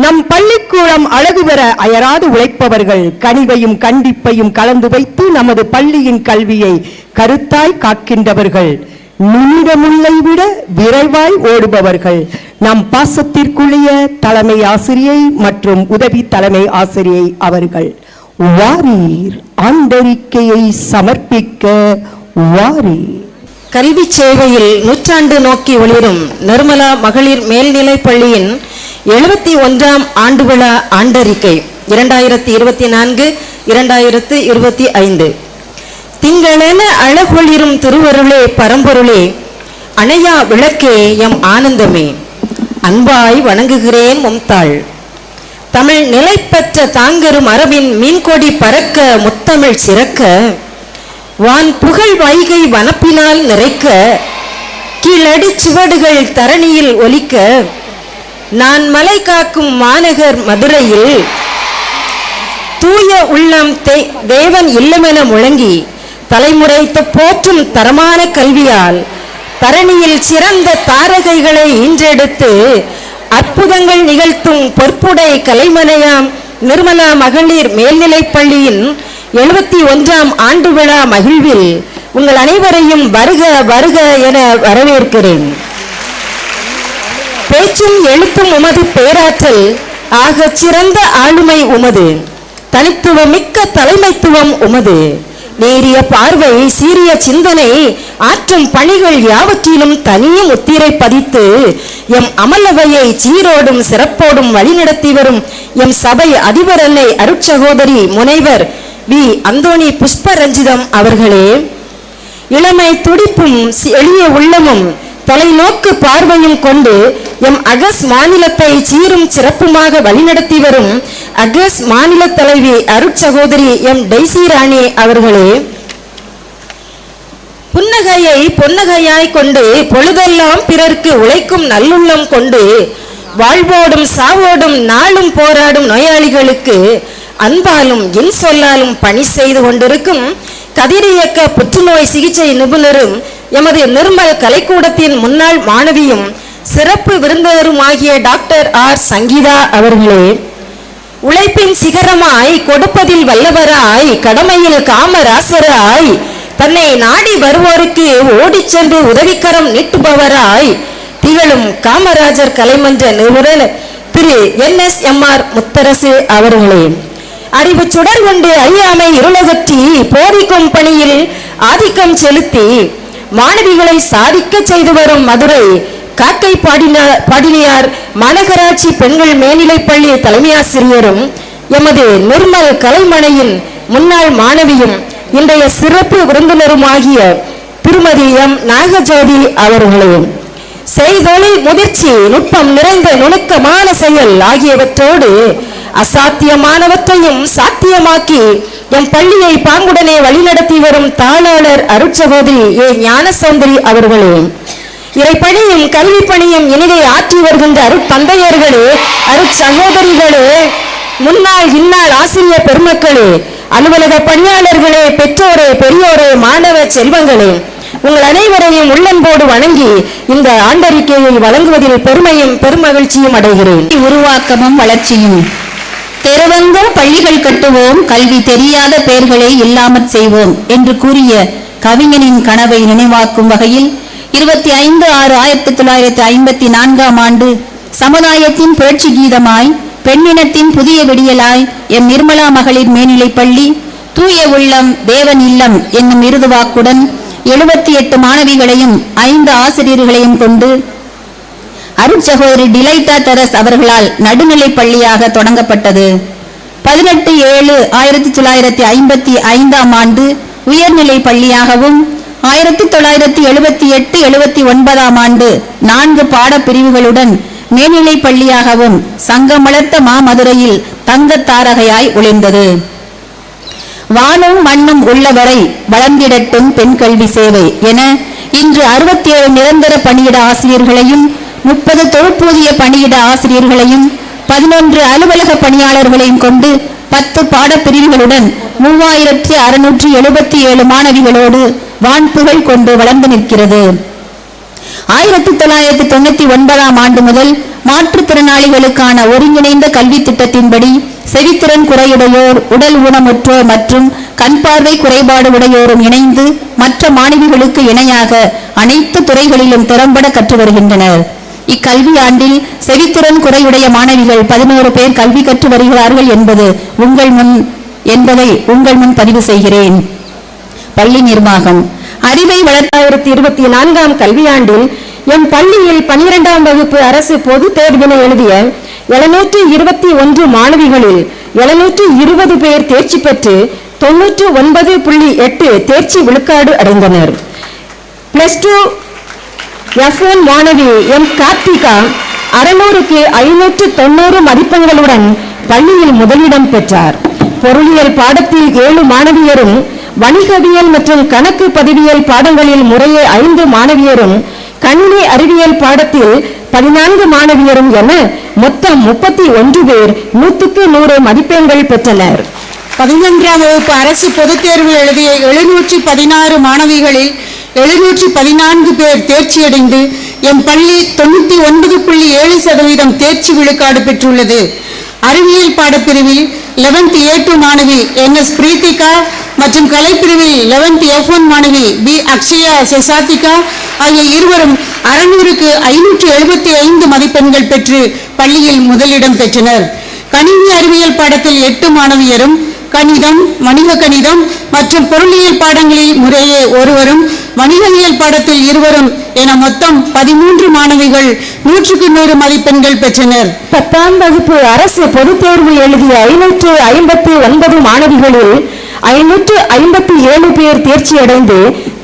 நம் பள்ளிக்கூடம் அழகு பெற அயராது உழைப்பவர்கள், கனிவையும் கண்டிப்பையும் கலந்து வைத்து நமது பள்ளியின் கல்வியை கருத்தாய் காக்கின்றவர்கள், நிமிடமுல்லை விட விரைவாய் ஓடுபவர்கள், நம் பாசத்திற்குரிய தலைமை ஆசிரியை மற்றும் உதவி தலைமை ஆசிரியை அவர்கள். வாரீர் ஆண்டறிக்கையை சமர்ப்பிக்க வாரீர். கல்வி சேவையில் நூற்றாண்டு நோக்கி ஒளிரும் நிர்மலா மகளிர் மேல்நிலைப் பள்ளியின் 71ஆம் ஆண்டு விழா ஆண்டறிக்கை 2024-2025. திங்களென அழகொளிரும் திருவருளே பரம்பொருளே, அணையா விளக்கே எம் ஆனந்தமே, அன்பாய் வணங்குகிறேன் மும்தாள். தமிழ் நிலை பெற்ற தாங்கரும் அரபின் மீன்கொடி பறக்க முத்தமிழ் சிறக்க, வான் புகழ் வைகை வனப்பினால் நிறைக்க, கீழடி சுவடுகள் தரணியில் ஒலிக்க, நான் மலை காக்கும் மாநகர் மதுரையில் தூய உள்ளம் தேவன் இல்லமென முழங்கி தலைமுறைத்து போற்றும் தரமான கல்வியால் தரணியில் சிறந்த தாரகைகளை ஈன்றெடுத்து அற்புதங்கள் நிகழ்த்தும் பொற்புடை கலைமனையாம் நிர்மலா மகளிர் மேல்நிலைப் பள்ளியின் 71ஆம் ஆண்டு விழா மகிழ்வில் உங்கள் அனைவரையும் வருக வருக என வரவேற்கிறேன். பேச்சும் எழுத்தும் உமது பேராற்றல், ஆக சிறந்த ஆளுமை உமது, தனித்துவம் மிக்க தலைமைத்துவம் உமது, நேரிய பார்வை சீரிய சிந்தனை ஆற்றும் பணிகள் யாவற்றிலும் தனியும் முத்திரை பதித்து எம் அமலவையை சீரோடும் சிறப்போடும் வழிநடத்தி வரும் எம் சபை அதிபர் அன்னை அருட்சகோதரி முனைவர் வி. அந்தோணி புஷ்பரஞ்சிதம் அவர்களே, இளமை துடிப்பும் எளிய உள்ளமும் தொலைநோக்கு பார்வையும் கொண்டு எம் அகஸ் மாநிலத்தை சீரும் சிறப்புமாக வழிநடத்தி வரும் அகஸ் மாநில தலைவி அருட்சகோதரி எம். டெய்சி ராணி அவர்களே, புன்னகையை பொன்னகையாய் கொண்டு பொழுதெல்லாம் பிறர்க்கு உழைக்கும் நல்லுள்ளம் கொண்டு வாழ்வோடும் சாவோடும் நாளும் போராடும் நோயாளிகளுக்கு அன்பாலும் என் சொல்லாலும் பணி செய்து கொண்டிருக்கும் கதிரியக்க புற்றுநோய் சிகிச்சை நிபுணரும் எமது நிர்மல் கலைக்கூடத்தின் முன்னாள் மாணவியும் சிறப்பு விருந்தினருமாகிய டாக்டர் ஆர். சங்கீதா அவர்களே, உழைப்பின் சிகரமாய் கொடுப்பதில் வல்லவராய் கடமையில் காமராசராய் தன்னை நாடி வருவோருக்கு ஓடிச் சென்று உதவிக்கரம் நீட்டுபவராய் திகழும் காமராஜர் கலைமன்ற நிறுவனர் திரு NSMR முத்தரசு அவர்களே, அறிவு சுடர் கொண்டு அறியாமை இருளகற்றி போதிக்கும் பணியில் ஆதிக்கம் செலுத்தி மாணவிகளை சாதிக்க செய்து வரும் மதுரை காக்கை பாடினியார் மாநகராட்சி பெண்கள் மேல்நிலைப் பள்ளி தலைமை ஆசிரியரும் எமது நிர்மல் கலைமனையின் முன்னாள் மாணவியும் இன்றைய சிறப்பு விருந்தினருமாகிய திருமதி எம். நாகஜோதி அவர்களே, செய்தொழில் முதிர்ச்சி நுட்பம் நிறைந்த நுணுக்கமான செயல் ஆகியவற்றோடு அசாத்தியமானவற்றையும் சாத்தியமாக்கி எம் பள்ளியை பாங்குடனே வழிநடத்தி வரும் தாளாளர் அருட்சகோதரி ஏ. ஞானசௌந்தரி அவர்களே, இறைப்பணியும் கல்வி பணியும் இனிதை ஆற்றி வருகின்ற அருட்தந்தையர்களே, அருட்சகோதரிகளே, முன்னாள் இந்நாள் ஆசிரியர் பெருமக்களே, அலுவலக பணியாளர்களே, பெற்றோரே, பெரியோரே, மாணவ செல்வங்களே, உங்கள் அனைவரையும் உள்ளன்போடு வணங்கி இந்த ஆண்டறிக்கையை வழங்குவதில் பெருமையும் பெருமகிழ்ச்சியும் அடைகிறேன். உருவாக்கமும் வளர்ச்சியும். தெருவெங்கும் பள்ளிகள் கட்டுவோம், கல்வி தெரியாத பெயர்களை இல்லாமற் செய்வோம் என்று கூறிய கவிஞனின் கனவை நினைவாக்கும் வகையில் 25/6/1954ஆம் ஆண்டு சமுதாயத்தின் புரட்சி கீதமாய் பெண்ணினத்தின் புதிய விடியலாய் எம் நிர்மலா மகளிர் மேல்நிலைப் பள்ளி தூய உள்ளம் தேவன் இல்லம் என்னும் விருதுவாக்குடன் 78 மாணவிகளையும் 5 ஆசிரியர்களையும் கொண்டு அருட்சகோதரி டிலைட்டா தெரஸ் அவர்களால் நடுநிலைப் பள்ளியாக தொடங்கப்பட்டது. 18/7/1955ஆம் ஆண்டு உயர்நிலை பள்ளியாகவும் 1978-79ஆம் ஆண்டு 4 பாடப்பிரிவுகளுடன் மேல்நிலை பள்ளியாகவும் சங்கமளர்த்த மாமதுரையில் தங்க தாரகையாய் ஒளிர்ந்தது. வானும் மண்ணும் உள்ளவரை வளர்ந்திடட்டும் பெண் கல்வி சேவை என இன்று 67 நிரந்தர பணியிட ஆசிரியர்களையும் 30 தொழிற்பூதிய பணியிட ஆசிரியர்களையும் 11 அலுவலக பணியாளர்களையும் கொண்டு 10 பாடப்பிரிவுகளுடன் 3677 மாணவிகளோடு வான்புகள் கொண்டு வளர்ந்து நிற்கிறது. 1999ஆம் ஆண்டு முதல் மாற்றுத்திறனாளிகளுக்கான ஒருங்கிணைந்த கல்வி திட்டத்தின்படி செவித்திறன் குறையுடையோர், உடல் ஊனமுற்றோர் மற்றும் கண் பார்வை குறைபாடு உடையோரும் இணைந்து மற்ற மாணவிகளுக்கு இணையாக அனைத்து துறைகளிலும் திறம்பட கற்று வருகின்றனர். இக்கல்வி ஆண்டில் செவித்திறன் குறையுடைய மாணவிகள் 11 பேர் கல்வி கற்று வருகிறார்கள் என்பதை உங்கள் முன் பதிவு செய்கிறேன். பள்ளி நிர்வாகம் அறிவை வளர்த்த 2024ஆம் கல்வியாண்டில் எம் பள்ளியில் 12ஆம் வகுப்பு அரசு பொது தேர்வினை எழுதிய 721 மாணவிகளில் 720 பேர் தேர்ச்சி பெற்று 99.8 தேர்ச்சி விழுக்காடு அடைந்தனர். +2 F1 மாணவி எம் கார்த்திகா 600க்கு 590 மதிப்பெண்களுடன் பள்ளியில் முதலிடம் பெற்றார். பொருளியல் பாடத்தில் 7 மாணவியரும், வணிகவியல் மற்றும் கணக்கு பதிவியல் பாடங்களில் முறையே 5 மாணவியரும், கணினி அறிவியல் பாடத்தில் 14 மாணவியரும் என மொத்தம் 31 பேர் 100க்கு 100 மதிப்பெண்கள் பெற்றனர். 11ஆம் வகுப்பு அரசு பொதுத் தேர்வு எழுதிய 716 மாணவிகளில் 714 பேர் தேர்ச்சியடைந்து எம் பள்ளி 99.7% தேர்ச்சி விழுக்காடு பெற்றுள்ளது. அறிவியல் பாடப்பிரிவில் 11th A2 மாணவி NS பிரீத்திகா மற்றும் கலைப்பிரிவில் 11th F1 மாணவி B அக்ஷயா செசாத்திகா ஆகிய இருவரும் 600க்கு 575 மதிப்பெண்கள் பெற்று பள்ளியில் முதலிடம் பெற்றனர். கணினி அறிவியல் பாடத்தில் 8 மாணவியரும், கணிதம், வணிக கணிதம் மற்றும் பொருளியல் பாடங்களில் முறையே ஒருவரும், வணிகவியல் பாடத்தில் 2 என மொத்தம் 13 மாணவிகள் 100க்கு 100 மதிப்பெண்கள் பெற்றனர். 10ஆம் வகுப்பு அரசு பொதுத் தேர்வு எழுதிய 559 மாணவிகளில் 557 பேர் தேர்ச்சி அடைந்து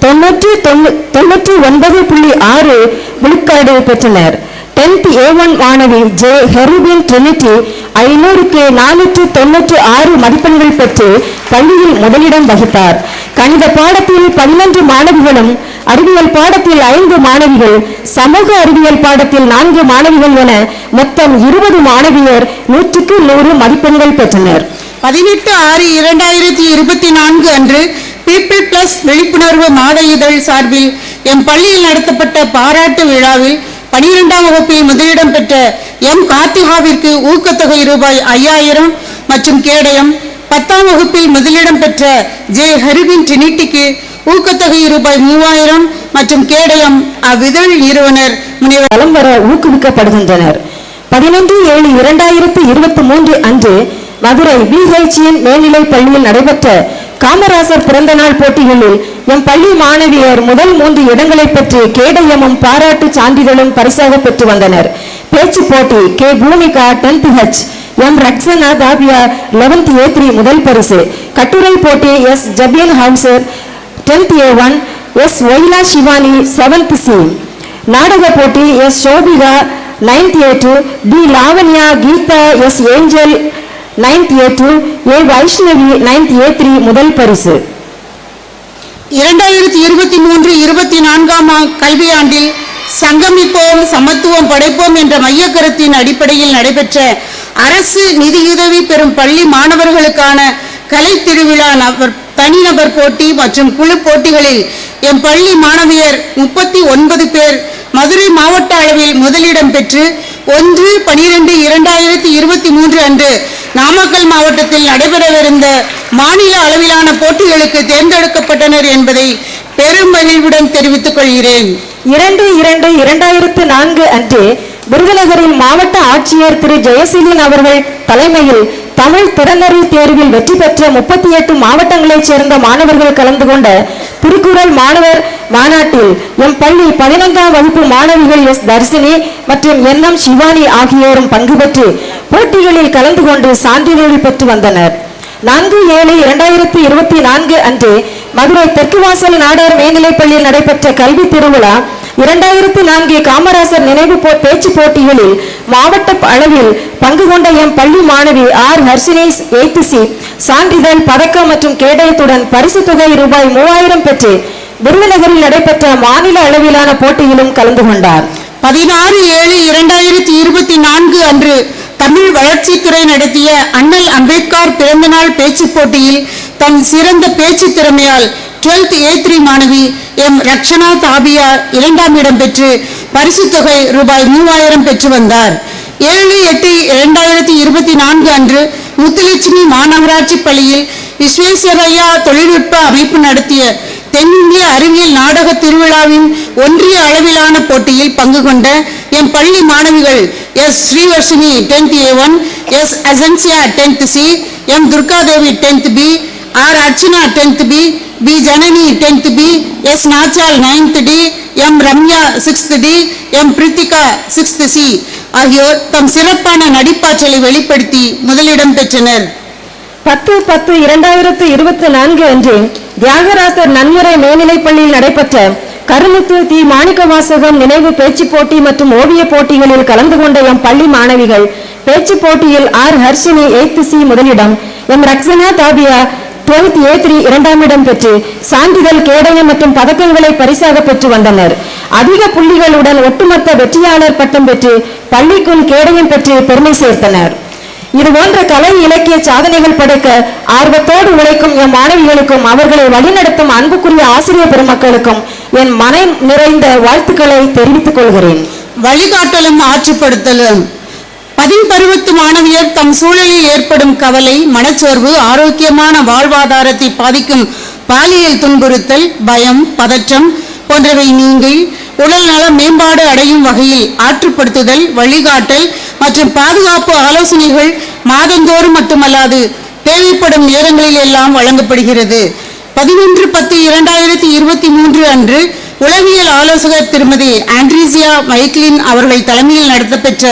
99.6 விழுக்காடு பெற்றனர். 10th A1 மாணவி J ஹெருபின் ட்ரினிட்டி 500க்கு 496 மதிப்பெண்கள் பெற்று பள்ளியில் முதலிடம் வகித்தார். கணித பாடத்தில் 11 மாணவிகளும், அறிவியல் பாடத்தில் 5 மாணவிகள், சமூக அறிவியல் பாடத்தில் 4 மாணவிகள் என மொத்தம் 20 மாணவியர் 100க்கு 100 மதிப்பெண்கள் பெற்றனர். 18/6/2024 அன்று பீப்பிள் பிளஸ் விழிப்புணர்வு மாத இதழ் சார்பில் எம் பள்ளியில் நடத்தப்பட்ட பாராட்டு விழாவில் 12ஆம் வகுப்பில் முதலிடம் பெற்ற எம் கார்த்திகாவிற்கு ஊக்கத்தொகை ரூபாய் 5000 மற்றும் கேடயம், 10ஆம் வகுப்பில் முதலிடம் பெற்ற J ஹரிபின் ட்ரினிட்டிக்கு ஊக்கத்தொகை ரூபாய் 3000 மற்றும் கேடயம் அவ்விதழ் நிறுவனர் முனைவர் வலம் வர ஊக்குவிக்கப்படுகின்றனர். 15/7/2023 அன்று மதுரை BHN மேல்நிலைப் பள்ளியில் நடைபெற்ற காமராசர் பிறந்த நாள் போட்டிகளில் எம் பள்ளி மாணவியர் முதல் 3 இடங்களை பெற்று கேடயமும் பாராட்டு சான்றிதழும் பரிசாக பெற்று வந்தனர். பேச்சு போட்டி K Bhoomika 10th H, M Rakshana Thabiya 11th A3 முதல் பரிசு. கட்டுரை போட்டி S Jabian Hauser 10th A1, S Oyila Sivani 7th C. நாடக போட்டி S Sobika 9th A2, D Lavanya Geetha S Angel 9th A2, A Vaishnavi 9th A3 முதல் பரிசு. 2023-24ஆம் கல்வியாண்டில் சங்கமிப்போம் சமத்துவம் படைப்போம் என்ற மையக்கருத்தின் அடிப்படையில் நடைபெற்ற அரசு நிதியுதவி பெறும் பள்ளி மாணவர்களுக்கான கலை திருவிழா தனிநபர் போட்டி மற்றும் குழு போட்டிகளில் எம் பள்ளி மாணவியர் 39 பேர் மதுரை மாவட்ட அளவில் முதலிடம் பெற்று 1/12/2023 அன்று நாமக்கல் மாவட்டத்தில் நடைபெறவிருந்த மாநில அளவிலான போட்டிகளுக்கு தேர்ந்தெடுக்கப்பட்டனர் என்பதை பெரும் மகிழ்வுடன் தெரிவித்துக் கொள்கிறேன். 2/2/2004 அன்று விருதுநகரில் மாவட்ட ஆட்சியர் திரு ஜெயசீலன் அவர்கள் தலைமையில் தமிழ் திறனறி தேர்வில் வெற்றி பெற்ற 38 மாவட்டங்களைச் சேர்ந்த மாணவர்கள் கலந்து கொண்ட திருக்குறள் மாணவர் மாநாட்டில் எம் பள்ளி 11ஆம் வகுப்பு மாணவிகள் S தர்சினி மற்றும் NM சிவானி ஆகியோரும் பங்கு பெற்று போட்டிகளில் கலந்து கொண்டு சான்றிதழ் பெற்று வந்தனர். 4/7/2024 அன்று மதுரை தெற்குவாசல் நாடார் மேல்நிலைப் பள்ளியில் நடைபெற்ற கல்வி திருவிழா 2004 காமராசர் நினைவு பேச்சு போட்டிகளில் மாவட்ட அளவில் பங்கு கொண்ட எம் பள்ளி மாணவி R ஹர்ஷினி 8th C சான்றிதழ், பதக்கம் மற்றும் கேடயத்துடன் பரிசு தொகை ரூபாய் 3000 பெற்று விருதுநகரில் நடைபெற்ற மாநில அளவிலான போட்டியிலும் கலந்து கொண்டார். 16/7/2024 அன்று தமிழ் வளர்ச்சித்துறை நடத்திய அண்ணல் அம்பேத்கர் பிறந்தநாள் பேச்சு போட்டியில் தன் சிறந்த பேச்சு திறமையால் 12th A3 மாணவி எம் ரக்ஷனா தாபியா 2ஆம் இடம் பெற்று பரிசு தொகை ரூபாய் 3000 பெற்று வந்தார். 7/8/2024 அன்று முத்துலட்சுமி மாநகராட்சி பள்ளியில் விஸ்வேஸ்வரய்யா தொழில்நுட்ப அமைப்பு நடத்திய தென்னிந்திய அறிவியல் நாடக திருவிழாவின் ஒன்றிய அளவிலான போட்டியில் பங்கு கொண்ட என் பள்ளி மாணவிகள் S Srivarshini 10th A1, S Asansiya 10th C, M Durgadevi 10th B, R Archana 10th B, P Janani 10th B, S Nachal 9th D, M Ramya 6th D, M Prithika 6th C ஆகியோர் தம் சிறப்பான நடிப்பாற்றலை வெளிப்படுத்தி முதலிடம் பெற்றனர். 10/10/2024 அன்று தியாகராசர் நன்முறை மேல்நிலைப் பள்ளியில் நடைபெற்ற கருமுத்து தி மாணிக்கவாசகம் நினைவு பேச்சு போட்டி மற்றும் ஓவிய போட்டிகளில் கலந்து கொண்ட எம் பள்ளி மாணவிகள் பேச்சு போட்டியில் ஆர் ஹர்ஷினி 8th C முதலிடம், எம் ரக்ஸனா தாபியா 12th A3 இரண்டாம் இடம் பெற்று சான்றிதழ், கேடயம் மற்றும் பதக்கங்களை பரிசாக பெற்று வந்தனர். அதிக புள்ளிகளுடன் ஒட்டுமொத்த வெற்றியாளர் பட்டம் பெற்று பள்ளிக்கும் கேடயம் பெற்று பெருமை சேர்த்தனர். இதுபோன்ற கலை இலக்கிய சாதனைகள் படைக்க ஆர்வத்தோடு உழைக்கும் என் மாணவிகளுக்கும் அவர்களை வழிநடத்தும் அன்புக்குரிய ஆசிரியர் பெருமக்களுக்கும் என் மனம் நிறைந்த வாழ்த்துக்களை தெரிவித்துக் கொள்கிறேன். வழிகாட்டலும் ஆற்றுப்படுத்தலும். 10 மாணவியர் தம் சூழலில் ஏற்படும் கவலை, மனச்சோர்வு, ஆரோக்கியமான வாழ்வாதாரத்தை பாதிக்கும் பாலியல் துன்புறுத்தல், பயம், பதற்றம் போன்றவை நீங்கி உடல் நல மேம்பாடு அடையும் வகையில் ஆற்றுப்படுத்துதல், வழிகாட்டல் மற்றும் பாதுகாப்பு ஆலோசனைகள் மாதந்தோறும் மட்டுமல்லாது தேவைப்படும் நேரங்களில் எல்லாம் வழங்கப்படுகிறது. 11/10/2023 அன்று உளவியல் ஆலோசகர் திருமதி ஆண்ட்ரீசியா மைக்லின் அவர்கள் தலைமையில் நடத்தப்பெற்ற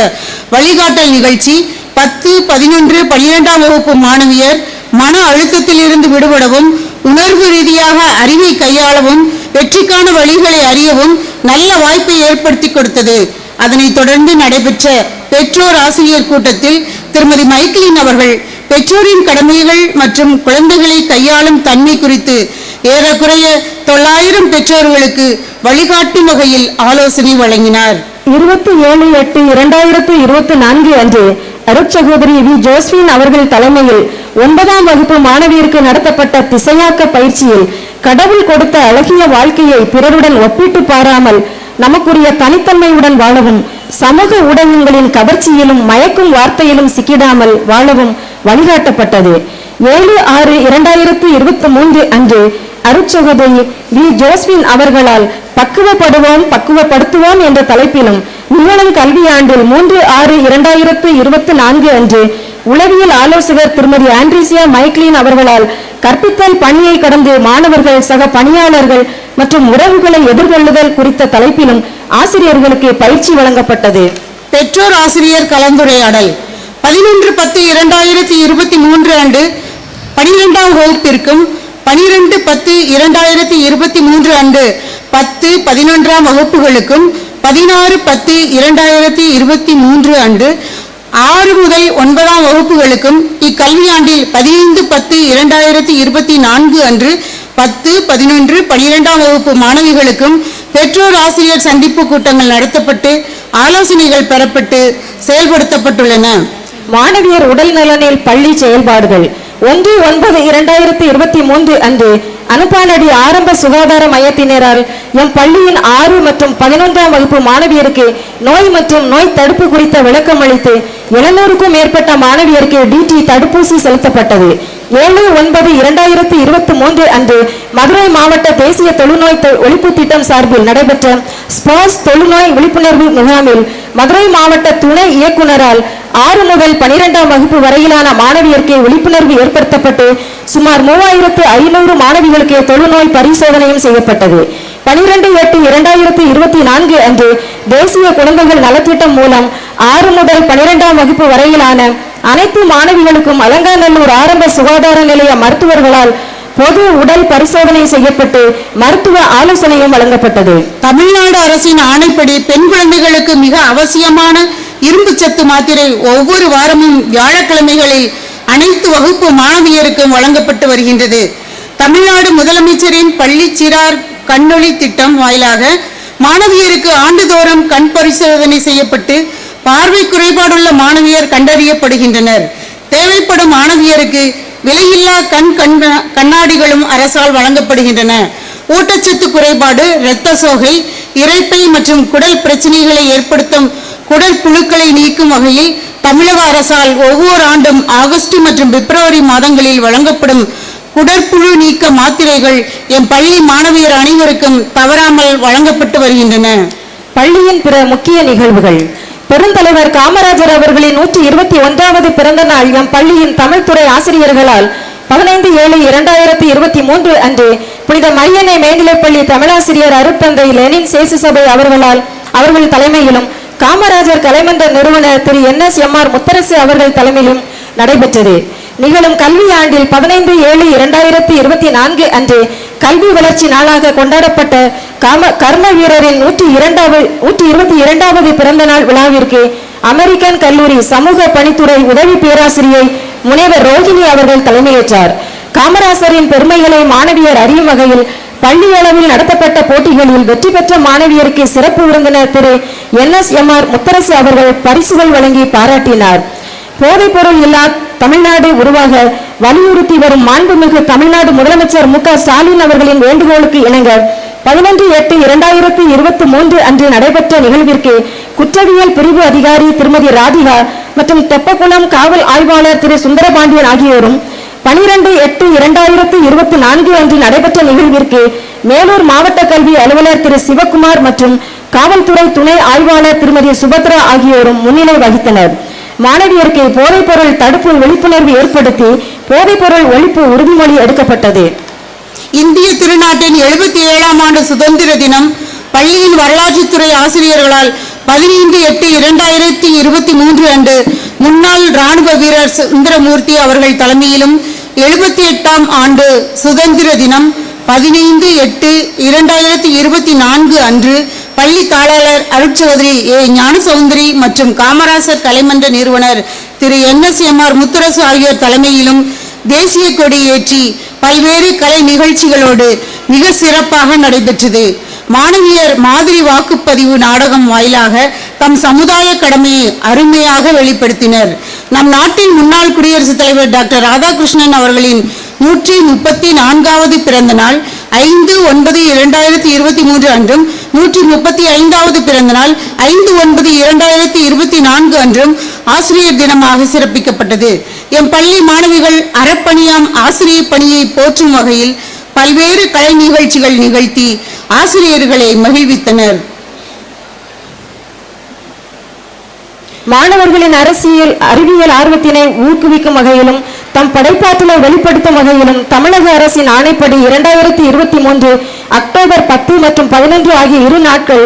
வழிகாட்டல் நிகழ்ச்சி 10, 11, 12ஆம் வகுப்பு மாணவியர் மன அழுத்தத்திலிருந்து விடுபடவும், உணர்வு ரீதியாக அறிவை கையாளவும், வெற்றிக்கான வழிகளை அறியவும் நல்ல வாய்ப்பை ஏற்படுத்தி கொடுத்தது. அதனைத் தொடர்ந்து நடைபெற்ற பெற்றோர் ஆசிரியர் கூட்டத்தில் திருமதி மைக்லின் அவர்கள் பெற்றோரின் கடமைகள் மற்றும் குழந்தைகளை கையாளும் தன்மை குறித்து ஏறக்குறைய 900 பெற்றோர்களுக்கு வழிகாட்டும் வகையில் ஆலோசனை வழங்கினார். 27/8/2024 அன்று அருட்சகோதரி வி ஜோஸ்பின் அவர்கள் தலைமையில் 9ஆம் வகுப்பு மாணவியருக்கு நடத்தப்பட்ட திசையாக்க பயிற்சியில் கடவுள் கொடுத்த அழகிய வாழ்க்கையை பிறருடன் ஒப்பிட்டு பாராமல் நமக்குரிய தனித்தன்மையுடன் வாழவும், சமூக ஊடகங்களின் கவர்ச்சியிலும் மயக்கும் வார்த்தையிலும் சிக்கிடாமல் வாழவும் வழிகாட்டப்பட்டது. 7/6/2023 அன்று அருட்சகோதரி வி ஜோஸ்பின் அவர்களால் பக்குவப்படுவோம் பக்குவப்படுத்துவோம் என்ற தலைப்பிலும், நிகழும் கல்வியாண்டில் 3/6/2024 அன்று உளவியல் ஆலோசகர் திருமதி ஆண்ட்ரீசியா மைக்லின் அவர்களால் கற்பித்தல் பணியை கடந்து மாணவர்கள், சக பணியாளர்கள் மற்றும் உறவுகளை எதிர்கொள்ளுதல் குறித்த தலைப்பிலும் ஆசிரியர்களுக்கு பயிற்சி வழங்கப்பட்டது. பெற்றோர் ஆசிரியர் கலந்துரையாடல். 11/10/2023 அன்று 12ஆம் வகுப்பிற்கும், 12/10/2023 அன்று 10, 11ஆம் வகுப்புகளுக்கும், 16/10/2023 அன்று 6 முதல் 9ஆம் வகுப்புகளுக்கும், இக்கல்வியாண்டில் 15/10/2024 அன்று 10, 11, 12ஆம் வகுப்பு மாணவிகளுக்கும் பெற்றோர் ஆசிரியர் சந்திப்பு கூட்டங்கள் நடத்தப்பட்டு ஆலோசனைகள் பெறப்பட்டு செயல்படுத்தப்பட்டுள்ளன. மாணவியர் உடல் நலனில் பள்ளி செயல்பாடுகள். 1/9/2023 அன்று அனுப்பானடி ஆரம்ப சுகாதார மையத்தினரால் எம் பள்ளியின் 6 மற்றும் 11ஆம் வகுப்பு மாணவியருக்கு நோய் மற்றும் நோய் தடுப்பு குறித்த விளக்கம் அளித்து 700க்கும் மேற்பட்ட மாணவியருக்கு DT தடுப்பூசி செலுத்தப்பட்டது. 7/9/2023 அன்று மதுரை மாவட்ட தேசிய தொழுநோய் ஒழிப்பு திட்டம் சார்பில் நடைபெற்ற ஸ்பாஸ் தொழுநோய் விழிப்புணர்வு முகாமில் மதுரை மாவட்ட துணை இயக்குனரால் 6 முதல் 12ஆம் வகுப்பு வரையிலான மாணவியருக்கு விழிப்புணர்வு ஏற்படுத்தப்பட்டு சுமார் 3500 மாணவிகளுக்கு தொழுநோய் பரிசோதனையும் செய்யப்பட்டது. 12/8/2024 அன்று தேசிய குழந்தைகள் நலத்திட்டம் மூலம் 6 முதல் 12ஆம் வகுப்பு வரையிலான அனைத்து மாணவிகளுக்கும் அலங்காநல்லூர் ஆரம்ப சுகாதார நிலைய மருத்துவர்களால் பொது உடல் பரிசோதனை செய்யப்பட்டு மருத்துவ ஆலோசனையும் வழங்கப்பட்டது. தமிழ்நாடு அரசின் ஆணைப்படி பெண் குழந்தைகளுக்கு மிக அவசியமான இரும்பு சத்து மாத்திரை ஒவ்வொரு வாரமும் வியாழக்கிழமைகளில் அனைத்து வகுப்பு மாணவியருக்கும் வழங்கப்பட்டு வருகின்றது. தமிழ்நாடு முதலமைச்சரின் பள்ளி சிறார் கண்ணொளி திட்டம் வாயிலாக மாணவியருக்கு ஆண்டுதோறும் கண் பரிசோதனை செய்யப்பட்டு பார்வை குறைபாடுள்ள மாணவியர் கண்டறியப்படுகின்றனர். தேவைப்படும் மாணவியருக்கு விலையில்லா கண்ணாடிகளும் அரசால் வழங்கப்படுகின்றன. ஊட்டச்சத்து குறைபாடு, இரத்த சோகை, இரைப்பை மற்றும் குடல் பிரச்சனைகளை ஏற்படுத்தும் குடற்புழுக்களை நீக்கும் வகையில் தமிழக அரசால் ஒவ்வொரு ஆண்டும் ஆகஸ்ட் மற்றும் பிப்ரவரி மாதங்களில் வழங்கப்படும் குடற்புழு நீக்க மாத்திரைகள் எம் பள்ளி மாணவியர் அனைவருக்கும் தவறாமல் வழங்கப்பட்டு வருகின்றன. பள்ளியின் பிற முக்கிய நிகழ்வுகள். பெருந்தலைவர் காமராஜர் அவர்களின் 121வது பிறந்த நாள் எம் பள்ளியின் தமிழ்துறை ஆசிரியர்களால் 15/7/2023 அன்று புனித மரியன்னை மேல்நிலைப்பள்ளி தமிழாசிரியர் அருட்தந்தை லெனின் சேசு சபை அவர்கள் தலைமையிலும் காமராஜர் கலைமன்ற நிறுவனர் திரு NSMR முத்தரசு அவர்கள் தலைமையிலும் நடைபெற்றது. நிகழும் கல்வி ஆண்டில் 15/7/2024 அன்று கல்வி வளர்ச்சி நாளாக கொண்டாடப்பட்ட கர்ம வீரரின் 122வது பிறந்த நாள் விழாவிற்கு அமெரிக்கன் கல்லூரி சமூக பணித்துறை உதவி பேராசிரியை முனைவர் ரோஹிணி அவர்கள் தலைமையேற்றார். காமராசரின் பெருமைகளை மாணவியர் அறியும் வகையில் பள்ளி அளவில் நடத்தப்பட்ட போட்டிகளில் வெற்றி பெற்ற மாணவியருக்கு சிறப்பு விருந்தினர் திரு NSMR முத்தரசு அவர்கள் பரிசுகள் வழங்கி பாராட்டினார். போதைப் பொருள் இல்லா தமிழ்நாடு உருவாக வலியுறுத்தி வரும் மாண்புமிகு தமிழ்நாடு முதலமைச்சர் மு.க. ஸ்டாலின் அவர்களின் வேண்டுகோளுக்கு இணங்க 11/8/2023 அன்று நடைபெற்ற நிகழ்விற்கு குற்றவியல் பிரிவு அதிகாரி திருமதி ராதிகா மற்றும் தெப்பக்குளம் காவல் ஆய்வாளர் திரு சுந்தரபாண்டியன் ஆகியோரும் 12/8/2024 அன்று நடைபெற்ற நிகழ்விற்கு மேலூர் மாவட்ட கல்வி அலுவலர் திரு சிவக்குமார் மற்றும் காவல்துறை துணை ஆய்வாளர் திருமதி சுபத்ரா ஆகியோரும் முன்னிலை வகித்தனர். மாணவியருக்கு போதைப்பொருள் தடுப்பு விழிப்புணர்வு ஏற்படுத்தி போதைப்பொருள் ஒழிப்பு உறுதிமொழி எடுக்கப்பட்டது. இந்திய திருநாட்டின் 77ஆம் ஆண்டு சுதந்திர தினம் பள்ளியின் வரலாற்றுத்துறை ஆசிரியர்களால் 15/8/2023 அன்று முன்னாள் இராணுவ வீரர் சுந்தரமூர்த்தி அவர்கள் தலைமையிலும் 78ஆம் ஆண்டு சுதந்திர தினம் 15/8/2024 அன்று பள்ளி தாளாளர் அருட்சகோதரி ஞானசௌந்தரி மற்றும் காமராசர் கலைமன்ற நிறுவனர் திரு NSMR முத்தரசு ஆகியோர் தலைமையிலும் தேசிய கொடி ஏற்றி பல்வேறு கலை நிகழ்ச்சிகளோடு மிக சிறப்பாக நடைபெற்றது. மாணவியர் மாதிரி வாக்குப்பதிவு நாடகம் வாயிலாக தம் சமுதாய கடமையை அருமையாக வெளிப்படுத்தினர். நம் நாட்டின் முன்னாள் குடியரசுத் தலைவர் டாக்டர் ராதாகிருஷ்ணன் அவர்களின் 134வது பிறந்த நாள் 5/9/2023 அன்றும் 135வது பிறந்த நாள் 5/9/2024 அன்றும் ஆசிரியர் தினமாக சிறப்பிக்கப்பட்டது. எம் பள்ளி மாணவிகள் அறப்பணியாம் ஆசிரியர் பணியை போற்றும் வகையில் பல்வேறு கலை நிகழ்ச்சிகள் நிகழ்த்தி ஆசிரியர்களை மகிழ்வித்தனர். மாணவர்களின் அறிவியல் ஆர்வத்தினை ஊக்குவிக்கும் வகையிலும் தம் படைப்பாற்றலை வெளிப்படுத்தும் வகையிலும் தமிழக அரசின் ஆணைப்படி 2023 அக்டோபர் 10 மற்றும் 11 ஆகிய 2 நாட்கள்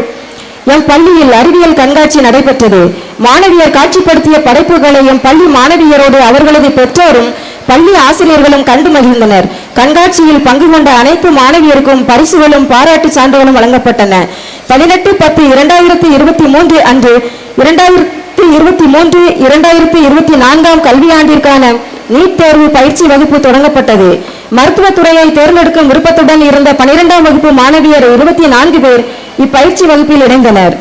எம் பள்ளியில் அறிவியல் கண்காட்சி நடைபெற்றது. மாணவியர் காட்சிப்படுத்திய படைப்புகளை எம் பள்ளி மாணவியரோடு அவர்களது பெற்றோரும் பள்ளி ஆசிரியர்களும் கண்டு மகிழ்ந்தனர். கண்காட்சியில் பங்கு கொண்ட அனைத்து மாணவியருக்கும் பரிசுகளும் பாராட்டு சான்றுகளும் வழங்கப்பட்டன. 18/10/2023 அன்று 2023-2024 கல்வியாண்டிற்கான நீட் தேர்வு பயிற்சி வகுப்பு தொடங்கப்பட்டது. மருத்துவத்துறையை தேர்ந்தெடுக்கும் விருப்பத்துடன் இருந்த 12ஆம் வகுப்பு மாணவியர் 24 பேர் இப்பயிற்சி வகுப்பில் இணைந்தனர்.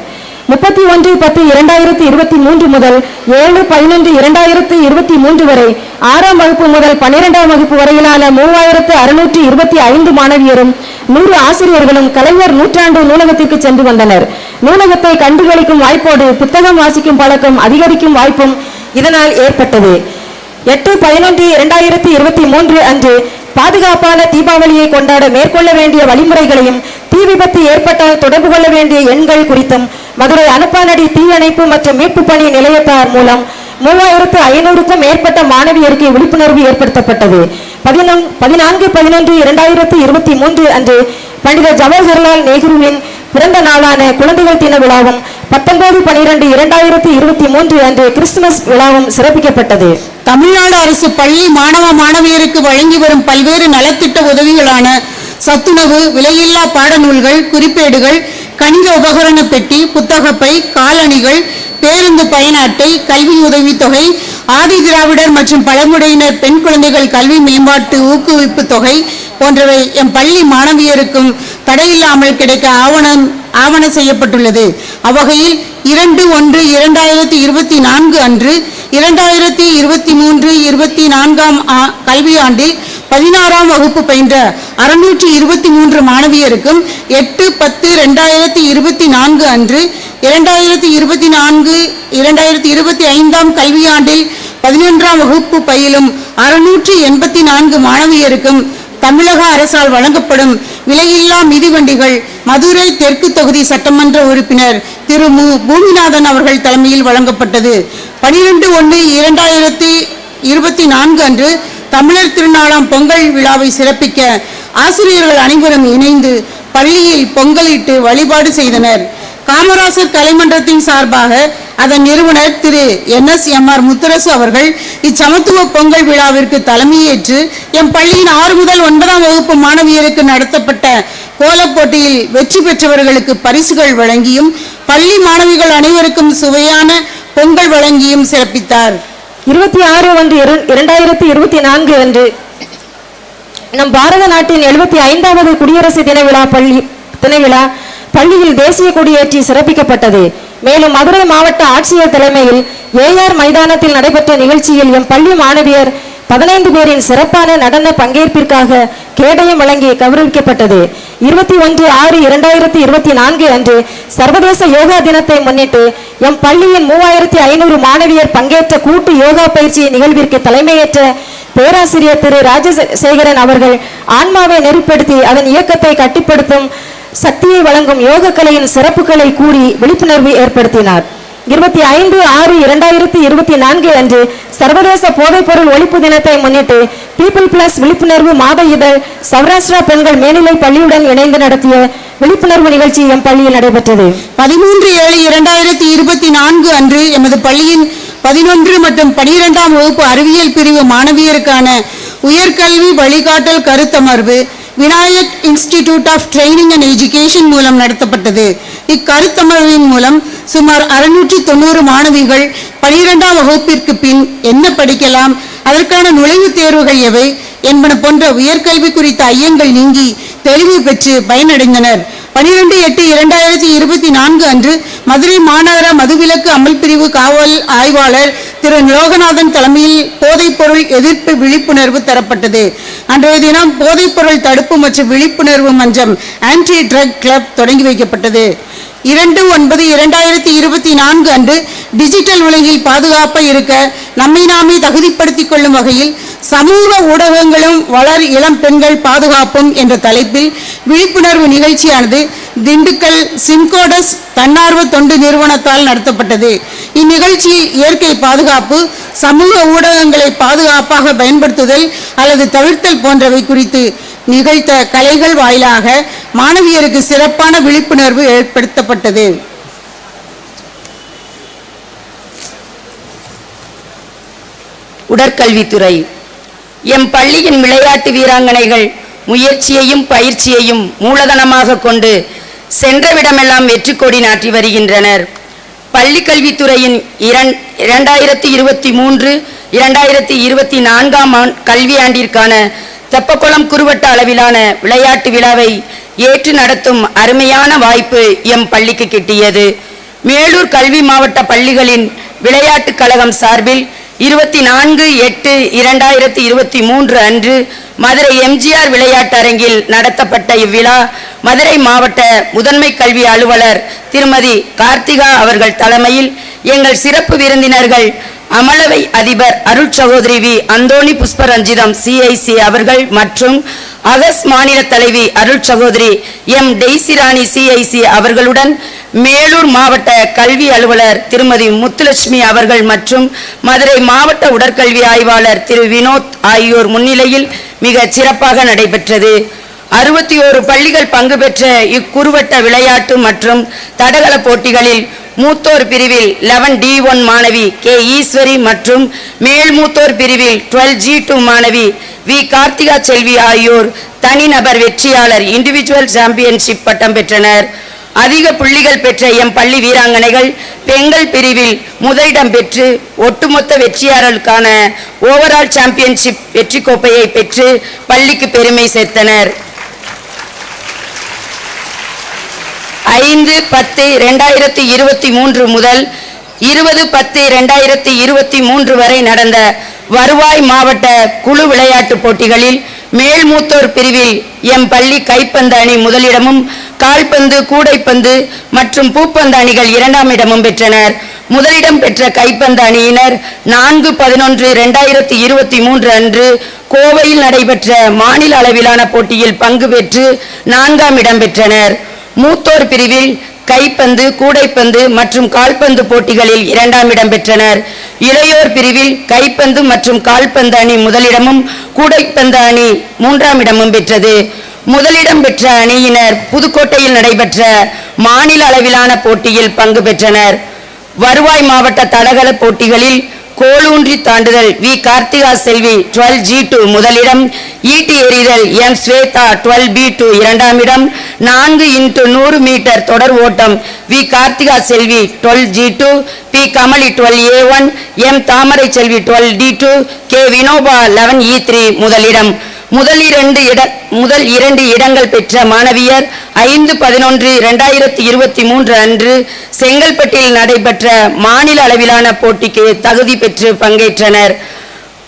31/10/2023 முதல் 7/11/2023 வரை 6ஆம் வகுப்பு முதல் 12ஆம் வகுப்பு வரையிலான 3625 மாணவியரும் 100 ஆசிரியர்களும் கலைஞர் நூற்றாண்டு நூலகத்திற்கு சென்று வந்தனர். நூலகத்தை கண்டுகளிக்கும் வாய்ப்போடு புத்தகம் வாசிக்கும் பழக்கம் அதிகரிக்கும் வாய்ப்பும் இதனால் ஏற்பட்டது. 8/11/2023 அன்று பாதுகாப்பான தீபாவளியை கொண்டாட மேற்கொள்ள வேண்டிய வழிமுறைகளையும் தீ விபத்து ஏற்பட்டால் தொடர்பு கொள்ள வேண்டிய எண்கள் குறித்தும் மதுரை அனுப்பானடி தீயணைப்பு மற்றும் மீட்பு பணி நிலையத்தார் மூலம் 3500க்கும் மேற்பட்ட மாணவியருக்கு விழிப்புணர்வு ஏற்படுத்தப்பட்டது. 14/11/2023 அன்று பண்டித ஜவஹர்லால் நேருவின் பிறந்த நாளான குழந்தைகள் தின விழாவும் 19/12/2023 அன்று கிறிஸ்துமஸ் விழாவும் சிறப்பிக்கப்பட்டது. தமிழ்நாடு அரசு பள்ளி மாணவ மாணவியருக்கு வழங்கி வரும் பல்வேறு நலத்திட்ட உதவிகளான சத்துணவு, விலையில்லா பாடநூல்கள், குறிப்பேடுகள், கணித உபகரண பெட்டி, புத்தகப்பை, காலணிகள், பேருந்து பயண அட்டை, கல்வி உதவித்தொகை, ஆதி திராவிடர் மற்றும் பழங்குடியினர் பெண் குழந்தைகள் கல்வி மேம்பாட்டு ஊக்குவிப்பு தொகை போன்றவை எம் பள்ளி மாணவியருக்கும் தடையில்லாமல் கிடைக்க ஆவண செய்யப்பட்டுள்ளது. அவ்வகையில் 2/1/2024 அன்று 2023-24 கல்வியாண்டில் 16ஆம் வகுப்பு பயின்ற 623 மாணவியருக்கும் 8/10/2024 அன்று 2024-2025 கல்வியாண்டில் 11ஆம் வகுப்பு பயிலும் 684 மாணவியருக்கும் தமிழக அரசால் வழங்கப்படும் விலையில்லா மிதிவண்டிகள் மதுரை தெற்கு தொகுதி சட்டமன்ற உறுப்பினர் திரு மு. பூமிநாதன் அவர்கள் தலைமையில் வழங்கப்பட்டது. 12/1/2024 அன்று தமிழர் திருநாளாம் பொங்கல் விழாவை சிறப்பிக்க ஆசிரியர்கள் அனைவரும் இணைந்து பள்ளியில் பொங்கலிட்டு வழிபாடு செய்தனர். காமராசர் கலைமன்றத்தின் சார்பாக அதன் நிறுவனர் திரு NSMR முத்தரசு அவர்கள் இச்சமத்துவ பொங்கல் விழாவிற்கு தலைமையேற்று எம் பள்ளியின் 6 முதல் 9ஆம் வகுப்பு மாணவியருக்கு நடத்தப்பட்ட கோலப் போட்டியில் வெற்றி பெற்றவர்களுக்கு பரிசுகள் வழங்கியும் பள்ளி மாணவிகள் அனைவருக்கும் சுவையான பொங்கல் வழங்கியும் சிறப்பித்தார். 26/1/2024 அன்று நம் பாரத நாட்டின் 75வது குடியரசு தின விழா பள்ளியில் தேசிய கொடியேற்றி சிறப்பிக்கப்பட்டது. மேலும் மதுரை மாவட்ட ஆட்சியர் தலைமையில் AR மைதானத்தில் நடைபெற்ற நிகழ்ச்சியில் எம் பள்ளி மாணவியர் 15 பேரின் சிறப்பான நடன பங்கேற்பிற்காக கேடயம் வழங்கி கௌரவிக்கப்பட்டது. 21/6/2024 அன்று சர்வதேச யோகா தினத்தை முன்னிட்டு எம் பள்ளியின் 3500 மாணவியர் பங்கேற்ற கூட்டு யோகா பயிற்சி நிகழ்விற்கு தலைமையேற்ற பேராசிரியர் திரு ராஜசேகரன் அவர்கள் ஆன்மாவை நெறிப்படுத்தி அதன் இயக்கத்தை கட்டுப்படுத்தும் சக்தியை வழங்கும் யோக கலையின் சிறப்புகளை கூறி விழிப்புணர்வு ஏற்படுத்தினார். 25/6/2024 அன்று சர்வதேச போதைப்பொருள் ஒழிப்பு தினத்தை முன்னிட்டு பீப்பிள் பிளஸ் விழிப்புணர்வு மாத இதழ் சௌராஷ்டிரா பெண்கள் மேல்நிலை பள்ளியுடன் இணைந்து நடத்திய விழிப்புணர்வு நிகழ்ச்சி எம் பள்ளியில் நடைபெற்றது. 13/7/2024 அன்று எமது பள்ளியின் 11 மற்றும் 12ஆம் வகுப்பு அறிவியல் பிரிவு மாணவியருக்கான உயர்கல்வி வழிகாட்டல் கருத்தமர்வு Vinayak institute of training and education மூலம் நடத்தப்பட்டது. இக்கருத்தமர்வின் மூலம் சுமார் 690 மாணவிகள் 12ஆம் வகுப்பிற்கு பின் என்ன படிக்கலாம், அதற்கான நுழைவுத் தேர்வுகள் எவை என்பன போன்ற உயர்கல்வி குறித்த ஐயங்கள் நீங்கி தெளிவு பெற்று பயனடைந்தனர். 12/8/2024 அன்று மதுரை மாநகர மதுவிலக்கு அமல் பிரிவு காவல் ஆய்வாளர் திரு லோகநாதன் தலைமையில் போதைப்பொருள் எதிர்ப்பு விழிப்புணர்வு தரப்பட்டது. அன்றைய தினம் போதைப்பொருள் தடுப்பு மற்றும் விழிப்புணர்வு மன்றம் ஆன்டி ட்ரக் கிளப் தொடங்கி வைக்கப்பட்டது. 2/9/2024 அன்று டிஜிட்டல் உலகில் பாதுகாப்பாக இருக்க நம்மை நாமே தகுதிப்படுத்திக் கொள்ளும் வகையில் சமூக ஊடகங்களும் வளர் இளம் பெண்கள் பாதுகாப்பும் என்ற தலைப்பில் விழிப்புணர்வு நிகழ்ச்சியானது திண்டுக்கல் சிம்கோடஸ் தன்னார்வ தொண்டு நிறுவனத்தால் நடத்தப்பட்டது. இந்நிகழ்ச்சியில் இயற்கை பாதுகாப்பு, சமூக ஊடகங்களை பாதுகாப்பாக பயன்படுத்துதல் அல்லது தவிர்த்தல் போன்றவை குறித்து நிகழ்த்த கலைகள் வாயிலாக மாணவியருக்கு சிறப்பான விழிப்புணர்வு ஏற்படுத்தப்பட்டது. உடற்கல்வித்துறை எம் பள்ளியின் விளையாட்டு வீராங்கனைகள் முயற்சியையும் பயிற்சியையும் மூலதனமாக கொண்டு சென்றவிடமெல்லாம் வெற்றி கொடி நாட்டி வருகின்றனர். பள்ளி கல்வித்துறையின் 2023-2024 கல்வியாண்டிற்கான தெப்பக்குளம் குறுவட்ட அளவிலான விளையாட்டு விழாவை ஏற்று நடத்தும் அருமையான வாய்ப்பு எம் பள்ளிக்கு கிட்டியது. மேலூர் கல்வி மாவட்ட பள்ளிகளின் விளையாட்டுக் கழகம் சார்பில் 24/8/2023 அன்று மதுரை MGR விளையாட்டு அரங்கில் நடத்தப்பட்ட இவ்விழா மதுரை மாவட்ட முதன்மை கல்வி அலுவலர் திருமதி கார்த்திகா அவர்கள் தலைமையில் எங்கள் சிறப்பு விருந்தினர்கள் அமலவை அதிபர் அருள் சகோதரி வி. அந்தோணி புஷ்பரஞ்சிதம் CIC அவர்கள் மற்றும் அகஸ் மாநில தலைவி அருள் சகோதரி M. டெய்சிராணி CIC அவர்களுடன் மேலூர் மாவட்ட கல்வி அலுவலர் திருமதி முத்துலட்சுமி அவர்கள் மற்றும் மதுரை மாவட்ட உடற்கல்வி ஆய்வாளர் திரு வினோத் ஆகியோர் முன்னிலையில் மிக சிறப்பாக நடைபெற்றது. 61 பள்ளிகள் பங்கு பெற்ற இக்குறுவட்ட விளையாட்டு மற்றும் தடகள போட்டிகளில் மூத்தோர் பிரிவில் 11D1 மாணவி K. ஈஸ்வரி மற்றும் மேல் மூத்தோர் பிரிவில் 12G2 மாணவி வி. கார்த்திகா செல்வி ஆகியோர் தனிநபர் வெற்றியாளர் இண்டிவிஜுவல் சாம்பியன்ஷிப் பட்டம் பெற்றனர். அதிக புள்ளிகள் பெற்ற எம் பள்ளி வீராங்கனைகள் பெண்கள் பிரிவில் முதலிடம் பெற்று ஒட்டுமொத்த வெற்றியாளர்களுக்கான ஓவரால் சாம்பியன்ஷிப் வெற்றி கோப்பையை பெற்று பள்ளிக்கு பெருமை சேர்த்தனர். 5/10/2023 முதல் 20/10/2023 வரை நடந்த வருவாய் மாவட்ட குழு விளையாட்டு போட்டிகளில் மேல் மூத்தோர் பிரிவில் எம் பள்ளி கைப்பந்து அணி முதலிடமும் கால்பந்து, கூடைப்பந்து மற்றும் பூப்பந்து அணிகள் 2ஆம் இடமும் பெற்றனர். முதலிடம் பெற்ற கைப்பந்து அணியினர் 4/11/2023 அன்று கோவையில் நடைபெற்ற மாநில அளவிலான போட்டியில் பங்கு பெற்று 4ஆம் இடம் பெற்றனர். மூத்தோர் பிரிவில் கைப்பந்து, கூடைப்பந்து மற்றும் கால்பந்து போட்டிகளில் 2ஆம் இடம் பெற்றனர். இளையோர் பிரிவில் கைப்பந்து மற்றும் கால்பந்து அணி முதலிடமும் கூடைப்பந்து அணி 3ஆம் இடமும் பெற்றது. முதலிடம் பெற்ற அணியினர் புதுக்கோட்டையில் நடைபெற்ற மாநில அளவிலான போட்டியில் பங்கு பெற்றனர். வருவாய் மாவட்ட தடகள போட்டிகளில் கோலூன்றி தாண்டுதல் வி. கார்த்திகா செல்வி 12G2 முதலிடம், ஈட்டி எறிதல் எம். ஸ்வேதா 12B2 2ஆம் இடம், 4x100 மீட்டர் தொடர் ஓட்டம் V. Karthika Selvi 12G2, P. Kamali 12A1, M. Thamarai Selvi 12D2, K. Vinoba 11E3 முதலிடம். முதல் இரண்டு இடங்கள் பெற்ற மாணவியர் 5/11/2023 அன்று செங்கல்பட்டில் நடைபெற்ற மாநில அளவிலான போட்டிக்கு தகுதி பெற்று பங்கேற்றனர்.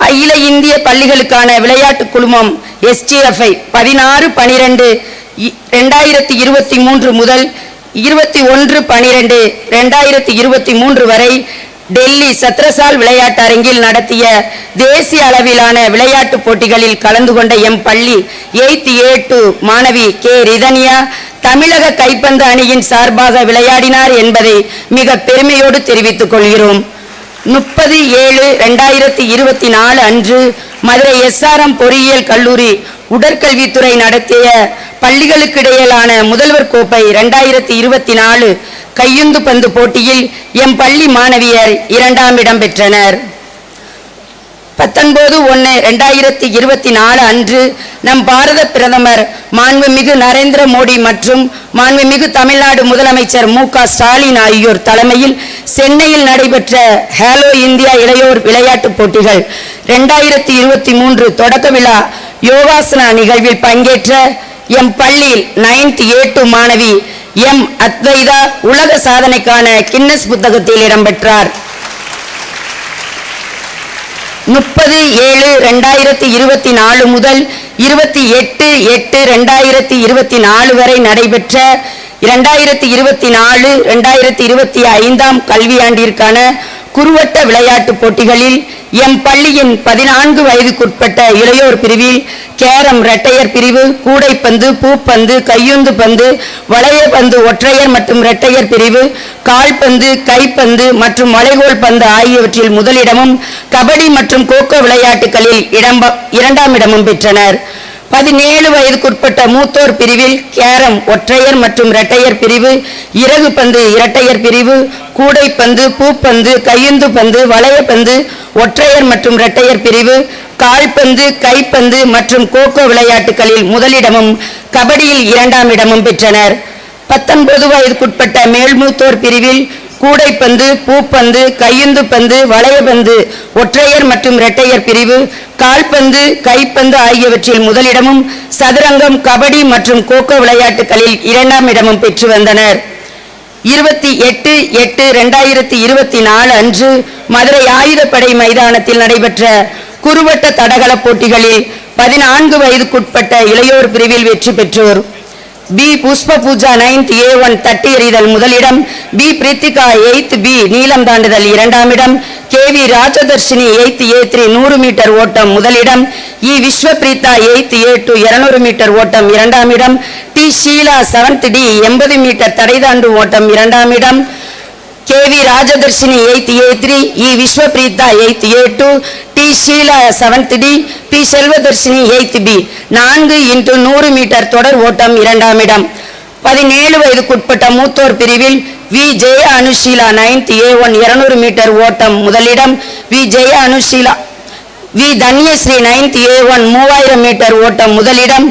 அகில இந்திய பள்ளிகளுக்கான விளையாட்டு குழுமம் STFI 16/12/2023 முதல் 21/12/2023 வரை டெல்லி சத்ரசால் விளையாட்டு அரங்கில் நடத்திய தேசிய அளவிலான விளையாட்டு போட்டிகளில் கலந்து கொண்ட எம் பள்ளி 8th A2 மாணவி கே. ரிதன்யா தமிழக கைப்பந்து அணியின் சார்பாக விளையாடினார் என்பதை மிக பெருமையோடு தெரிவித்துக் கொள்கிறோம். 30/7/2024 அன்று மதுரை SRM பொறியியல் கல்லூரி உடற்கல்வித்துறை நடத்திய பள்ளிகளுக்கிடையிலான முதல்வர் கோப்பை 2024 கையுந்து பந்து போட்டியில் எம் பள்ளி மாணவியர் 2ஆம் இடம் பெற்றனர். 19/1/2024 அன்று நம் பாரத பிரதமர் மாண்புமிகு நரேந்திர மோடி மற்றும் மாண்புமிகு தமிழ்நாடு முதலமைச்சர் மு.க. ஸ்டாலின் ஆகியோர் தலைமையில் சென்னையில் நடைபெற்ற ஹேலோ இந்தியா இளையோர் விளையாட்டுப் போட்டிகள் 2023 தொடக்க விழா யோகாசனா நிகழ்வில் பங்கேற்ற எம் பள்ளியில் 9th A2 மாணவி எம். அத்வைதா உலக சாதனைக்கான கின்னஸ் புத்தகத்தில் இடம்பெற்றார். 30/7/2024 முதல் 28/8/2024 வரை நடைபெற்ற 2024-2025 கல்வியாண்டிற்கான குறுவட்ட விளையாட்டுப் போட்டிகளில் எம் பள்ளியின் 14 வயதுக்குட்பட்ட இளையோர் பிரிவில் கேரம் இரட்டையர் பிரிவு, கூடைப்பந்து, பூப்பந்து, கையுந்து பந்து, வளையப்பந்து ஒற்றையர் மற்றும் இரட்டையர் பிரிவு, கால்பந்து, கைப்பந்து மற்றும் வளைகோல் பந்து ஆகியவற்றில் முதலிடமும், கபடி மற்றும் கோகோ விளையாட்டுகளில் 2ஆம் இடமும் பெற்றனர். 17 வயதுக்குட்பட்ட மூத்தோர் பிரிவில் கேரம் ஒற்றையர் மற்றும் இரட்டையர் பிரிவு, இறகு பந்து இரட்டையர் பிரிவு, கூடைப்பந்து, பூப்பந்து, கையுந்து பந்து, வளையப்பந்து ஒற்றையர் மற்றும் இரட்டையர் பிரிவு, கால்பந்து, கைப்பந்து மற்றும் கோகோ விளையாட்டுகளில் முதலிடமும், கபடியில் 2ஆம் இடமும் பெற்றனர். 19 வயதுக்குட்பட்ட மேல்மூத்தோர் பிரிவில் கூடைப்பந்து, பூப்பந்து, கையுந்து பந்து, வளையபந்து ஒற்றையர் மற்றும் இரட்டையர் பிரிவு, கால்பந்து, கைப்பந்து ஆகியவற்றில் முதலிடமும், சதுரங்கம், கபடி மற்றும் கோகோ விளையாட்டுகளில் 2ஆம் இடமும் பெற்று வந்தனர். 28/8/2024 அன்று மதுரை ஆயுதப்படை மைதானத்தில் நடைபெற்ற குறுவட்ட தடகள போட்டிகளில் 14 வயதுக்குட்பட்ட இளையோர் பிரிவில் வெற்றி பெற்றோர் பி. புஷ்ப பூஜா 9th A1 தட்டி எறிதல் முதலிடம், பி. பிரித்திகா 8th B நீளம் தாண்டுதல் 2ஆம் இடம், KV Rajadharshini 8th A3 100 metre ஓட்டம் முதலிடம், இ. விஸ்வபிரீதா 8th A2 200 மீட்டர் ஓட்டம் 2ஆம் இடம், D. Sheela 7th D 80 metre தடை தாண்டும் ஓட்டம் 2ஆம் இடம், KV Rajadharshini 8th A3, E. Vishwapreetha 8th A2, D. Sheela 7th D, P. Selvadharshini 8th B 4x100 metre தொடர் ஓட்டம் 2ஆம் இடம். 17 வயதுக்குட்பட்ட மூத்தோர் பிரிவில் வி. ஜெய அனுஷீலா 9th A1 200 மீட்டர் ஓட்டம் முதலிடம், வி. ஜெய அனுஷீலா we. Dhanyashree 9th A1 3000 metre ஓட்டம் முதலிடம்,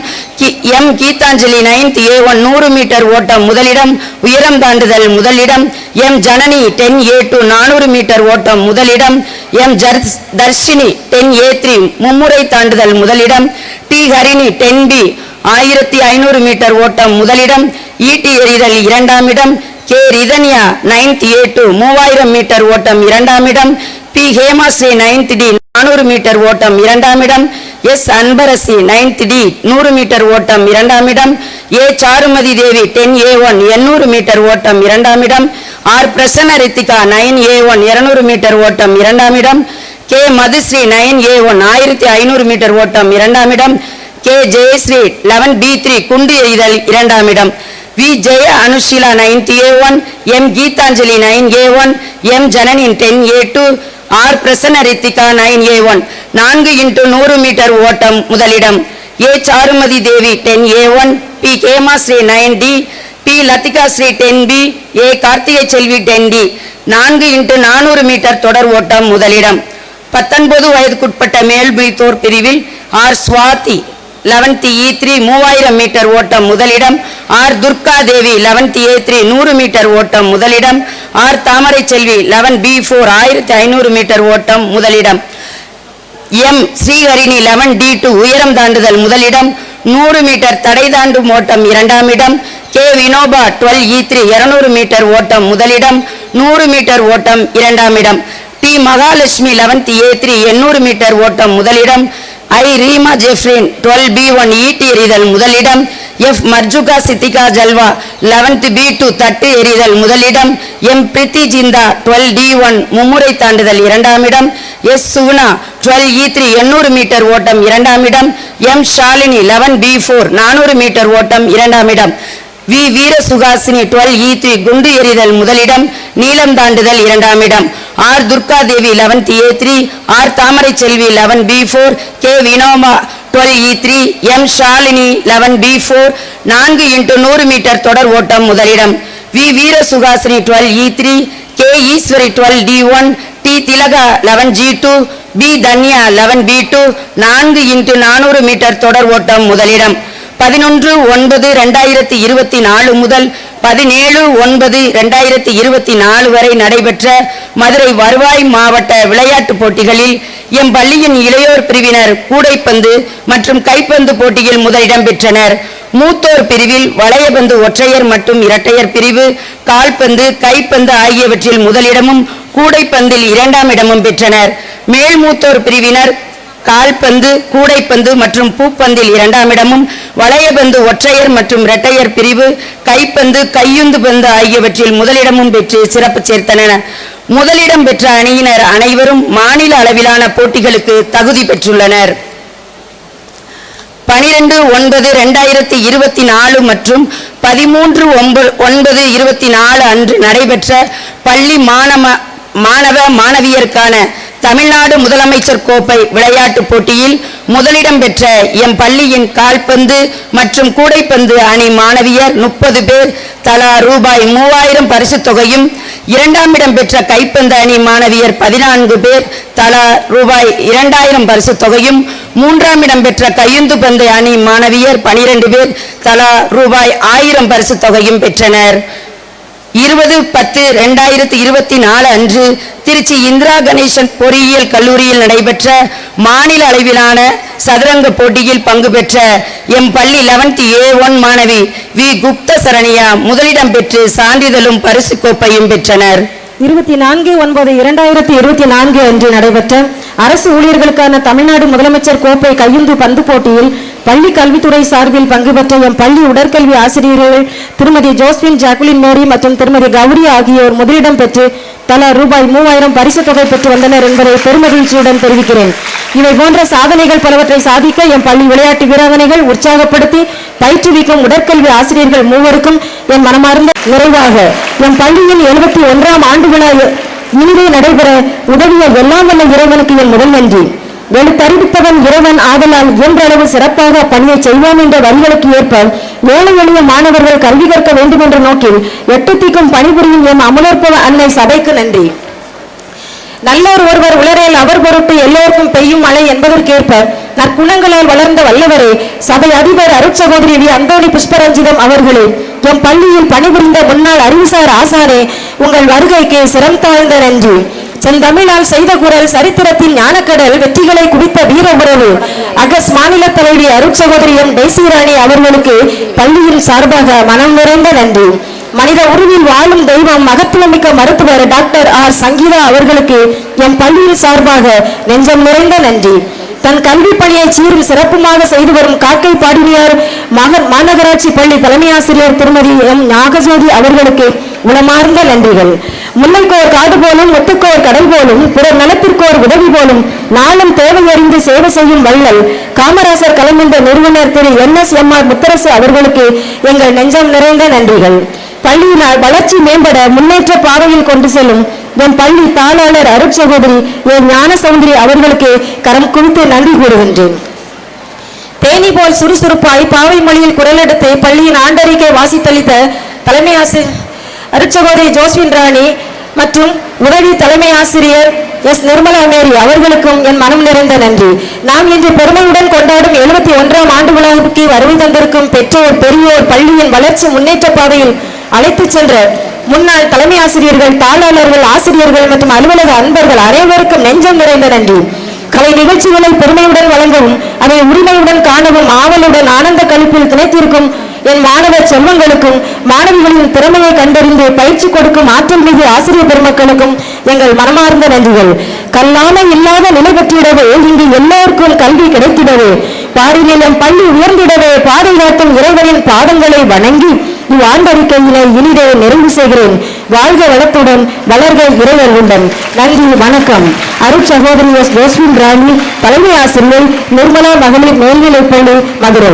M. Gitanjali 9th A1 100 metre ஓட்டம் முதலிடம், உயரம் தாண்டுதல் முதலிடம், எம். ஜனனி 10 A2 400 மீட்டர் ஓட்டம் முதலிடம், எம். தர்ஷினி 10 A3 மும்முறை தாண்டுதல் முதலிடம், டி. ஹரிணி 10 B 1500 மீட்டர் ஓட்டம் முதலிடம், ஈட்டி எறிதல் 2ஆம் இடம், K. Rithanya 9th A2 3000 metre ஓட்டம் 2ஆம் இடம், B. Hemasri 9th D 400 metre ஓட்டம் 2ஆம் இடம். S Anbarasi 9th D 100 metre ஓட்டம் 2ஆம் இடம். ஏ சாருமதி தேவி 10A1 800 மீட்டர் ஓட்டம் 2ஆம் இடம். R Prasanna Ritika 9A1 200 metre ஓட்டம் 2ஆம் இடம். கே மதுஸ்ரீ 9A1 1500 மீட்டர் ஓட்டம் 2ஆம் இடம். கே ஜெயஸ்ரீ 11B3 குண்டு எறிதல் 2ஆம் இடம். V Jaya Anushila 9th-A1, M Geethanjali 9A1, M ஜனனின் 10A2, R Prasanna Ritika 9A1 4x100 metre ஓட்டம் முதலிடம். A Charumathi Devi 10A1, P Kemasri 9D, P Lathika Sri 10B, A Karthigai Selvi 10D 4x400 metre தொடர் ஓட்டம் முதலிடம். 19 வயதுக்குட்பட்ட மேல்பித்தோர் பிரிவில் ஆர் சுவாதி 11th-E3 3000 மீட்டர் ஓட்டம் முதலிடம். R Durga Devi 11th-A3 100 metre ஓட்டம் முதலிடம். R Thamarai Selvi 11B4 1500 metre ஓட்டம் முதலிடம். எம் ஸ்ரீஹரிணி 11D2 உயரம் தாண்டுதல் முதலிடம். 100 மீட்டர் தடை தாண்டும் ஓட்டம் 2ஆம் இடம். கே வினோபா 12E3 200 மீட்டர் ஓட்டம் முதலிடம். 100 மீட்டர் ஓட்டம் 2ஆம் இடம். டி மகாலட்சுமி 11th-A3 800 மீட்டர் ஓட்டம் முதலிடம். ஐ ரீமா ஜெஃப்ரின் 12B1 ஈட்டி எறிதல் முதலிடம். எஃப் மர்ஜுகா சித்திகா ஜல்வா 11th-B2 தட்டு எறிதல் முதலிடம். எம் பிரித்தி ஜிந்தா 12D1 மும்முறை தாண்டுதல் 2ஆம் இடம். எஸ் சுகுணா 12E3 800 மீட்டர் ஓட்டம் 2ஆம் இடம். எம் ஷாலினி 11B4 400 மீட்டர் ஓட்டம் 2ஆம் இடம். வி வீர சுகாசினி 12E3 குண்டு எறிதல் முதலிடம். நீளம் தாண்டுதல் 2ஆம் இடம். R Durga Devi 11th-A3, R Thamarai Selvi 11B4, K Vinoma 12E3, M Shalini 11B4 4x100 metre தொடர் ஓட்டம் முதலிடம். V Veera Suhasini 12E3, K Eswari 12D1, D Thilaga 11G2, P Dhanya 11B2 4x400 metre தொடர் ஓட்டம் முதலிடம். 11/9/2024 முதல் 17/9/2024 வரை நடைபெற்ற மதுரை வருவாய் மாவட்ட விளையாட்டுப் போட்டிகளில் எம் பள்ளியின் இளையோர் பிரிவினர் கூடைப்பந்து மற்றும் கைப்பந்து போட்டியில் முதலிடம் பெற்றனர். மூத்தோர் பிரிவில் வளையபந்து ஒற்றையர் மற்றும் இரட்டையர் பிரிவு, கால்பந்து, கைப்பந்து ஆகியவற்றில் முதலிடமும் கூடைப்பந்தில் 2ஆம் இடமும் பெற்றனர். மேல் மூத்தோர் பிரிவினர் கால்பந்து, கூடைப்பந்து மற்றும் பூப்பந்தில் 2ஆம் இடமும், வளையபந்து ஒற்றையர் மற்றும் இரட்டையர் பிரிவு, கைப்பந்து, கையுந்து பந்து ஆகியவற்றில் முதலிடமும் பெற்று சிறப்பு சேர்த்தனர். முதலிடம் பெற்ற அணியினர் அனைவரும் மாநில அளவிலான போட்டிகளுக்கு தகுதி பெற்றுள்ளனர். 12/9/2024 மற்றும் 13/9/2024 அன்று நடைபெற்ற பள்ளி மாணவ மாணவியருக்கான தமிழ்நாடு முதலமைச்சர் கோப்பை விளையாட்டுப் போட்டியில் முதலிடம் பெற்ற எம் பள்ளியின் கால்பந்து மற்றும் கூடைப்பந்து அணி மாணவியர் 30 பேர் தலா ரூபாய் 3000 பரிசுத் தொகையும், 2ஆம் இடம் பெற்ற கைப்பந்து அணி மாணவியர் 14 பேர் தலா ரூபாய் 2000 பரிசுத் தொகையும், 3ஆம் இடம் பெற்ற கையுந்து பந்து அணி மாணவியர் 12 பேர் தலா ரூபாய் 1000 பரிசுத் தொகையும் பெற்றனர். 20/10/2024 அன்று திருச்சி இந்திரா கணேசன் பொறியியல் கல்லூரியில் நடைபெற்ற மாநில அளவிலான சதுரங்க போட்டியில் பங்கு பெற்ற எம் பள்ளி 11th-A1 மாணவி வி குப்த சரணியா முதலிடம் பெற்று சான்றிதழும் பரிசு கோப்பையும் பெற்றனர். 24/9/2024 அன்று நடைபெற்ற அரசு ஊழியர்களுக்கான தமிழ்நாடு முதலமைச்சர் கோப்பை கையுந்து பந்து போட்டியில் பள்ளி கல்வித்துறை சார்பில் பங்கு பெற்ற எம் பள்ளி உடற்கல்வி ஆசிரியர்கள் திருமதி ஜோஸ்பின் ஜாக்குலின் மேரி மற்றும் திருமதி கௌரி ஆகியோர் முதலிடம் பெற்று தலா ரூபாய் 3000 பரிசு தொகை பெற்று வந்தனர் என்பதை பெருமகிழ்ச்சியுடன் தெரிவிக்கிறேன். இவை போன்ற சாதனைகள் பலவற்றை சாதிக்க எம் பள்ளி விளையாட்டு வீராங்கனைகள் உற்சாகப்படுத்தி பயிற்றுவிக்கும் உடற்கல்வி ஆசிரியர்கள் மூவருக்கும் என் மனமார்ந்த நிறைவாக எம் பள்ளியின் 71ஆம் ஆண்டு விழா இனிதே நடைபெற உதவிய எல்லாம் வல்ல இறைவனுக்கு என் முதல் நன்றி. எழுத்தறிவித்தவன் இறைவன் ஆதலால் இயன்றளவு சிறப்பாக பணியை செய்வோம் என்ற வழிகளுக்கு ஏற்ப ஏழை எளிய மாணவர்கள் கல்வி கற்க வேண்டும் என்ற நோக்கில் 8 திக்கும் பணிபுரியும் எம் அமலோற்பவ அன்னை சபைக்கு நன்றி. நல்லோர் ஒருவர் உலரேல் அவர் பொருட்டு எல்லோருக்கும் பெய்யும் மழை என்பதற்கேற்ப நற்குணங்களால் வளர்ந்த வல்லவரே சபை அதிபர் அருட்சகோதரி வி அந்தோணி புஷ்பரஞ்சிதம் அவர்களே, எம் பள்ளியில் பணிபுரிந்த முன்னாள் அறிவுசார் ஆசாரே, உங்கள் வருகைக்கு சிரம் தாழ்ந்த நன்றி. செந்தமிழால் செய்த குரல் சரித்திரத்தின் ஞானக்கடல் வெற்றிகளை குவித்த வீர உறவு அகஸ் மாநில தலைவி அருட்சகோதரி எம் டெய்சிராணி அவர்களுக்கு பள்ளியின் சார்பாக மனம் நிறைந்த நன்றி. மனித உருவில் வாழும் தெய்வம் மகத்துவமிக்க மருத்துவர் டாக்டர் ஆர் சங்கீதா அவர்களுக்கு என் பள்ளியின் சார்பாக நெஞ்சம் நிறைந்த நன்றி. தன் கல்வி பணியை சீரும் சிறப்புமாக செய்து வரும் காக்கை பாடினியார் மாநகராட்சி பள்ளி தலைமை ஆசிரியர் திருமதி எம் நாகஜோதி அவர்களுக்கு உளமார்ந்த நன்றிகள். முல்லைக்கோர் காடு போலும் முத்துக்கோர் கடல் போலும் பிறர் நலத்திற்கோர் உதவி போலும் நாளும் தேவையறிந்து சேவை செய்யும் வள்ளல் காமராசர் கலைஞர் நிறுவனர் திரு NSMR முத்தரசு அவர்களுக்கு எங்கள் நெஞ்சம் நிறைந்த நன்றிகள். பள்ளியினால் வளர்ச்சி மேம்பட முன்னேற்ற பாதையில் கொண்டு செல்லும் என் பள்ளி தாளாளர் அருட்சகோதரி என் ஞான சௌந்தரி அவர்களுக்கு கரம் குவித்து நன்றி கூறுகின்றேன். தேனி போல் சுறுசுறுப்பாய் பாவை மொழியில் குரலெடுத்து பள்ளியின் ஆண்டறிக்கை வாசித்தளித்த தலைமை ஆசிரியர் அருட்சகோதரி ஜோஸ்வின் ராணி மற்றும் உதவி தலைமை ஆசிரியர் நிர்மலா மேரி அவர்களுக்கும் என் மனம் நிறைந்த நன்றி. நாம் இன்று பெருமையுடன் கொண்டாடும் 71ஆம் ஆண்டு விழாவுக்கு வருகை தந்திருக்கும் பெற்றோர் பெரியோர் பள்ளியின் வளர்ச்சி முன்னேற்ற பாதையில் அழைத்துச் சென்ற முன்னாள் தலைமை ஆசிரியர்கள் தாளாளர்கள் ஆசிரியர்கள் மற்றும் அலுவலக அன்பர்கள் அனைவருக்கும் நெஞ்சம் நிறைந்த நன்றி. கலை நிகழ்ச்சிகளை பெருமையுடன் வழங்கவும் அதை உரிமையுடன் காணவும் ஆவலுடன் ஆனந்த கழிப்பில் திணைத்திருக்கும் என் மாணவ செல்வங்களுக்கும் மாணவிகளின் திறமையை கண்டறிந்து பயிற்சி கொடுக்கும் ஆற்றல் மிகு ஆசிரியர் பெருமக்களுக்கும் எங்கள் மனமார்ந்த நன்றிகள். கல்லாமை இல்லாத நிலை பெற்றிடவே இங்கு எல்லோருக்கும் கல்வி கிடைத்திடவே பாரிநிலம் பள்ளி உயர்ந்திடவே பாதை காட்டும் இறைவனின் பாதங்களை வணங்கி இவ்வாண்டறிக்கையினை இனிதே நிறைவு செய்கிறேன். வாழ்க வளத்துடன் வளர்க இறைவர்களுடன். நன்றி, வணக்கம். அருட்சகோதரி ஜோஸ்வின் ராணி, தலைமை ஆசிரியர், நிர்மலா மகளிர் மேல்நிலைப்பள்ளி, மதுரை.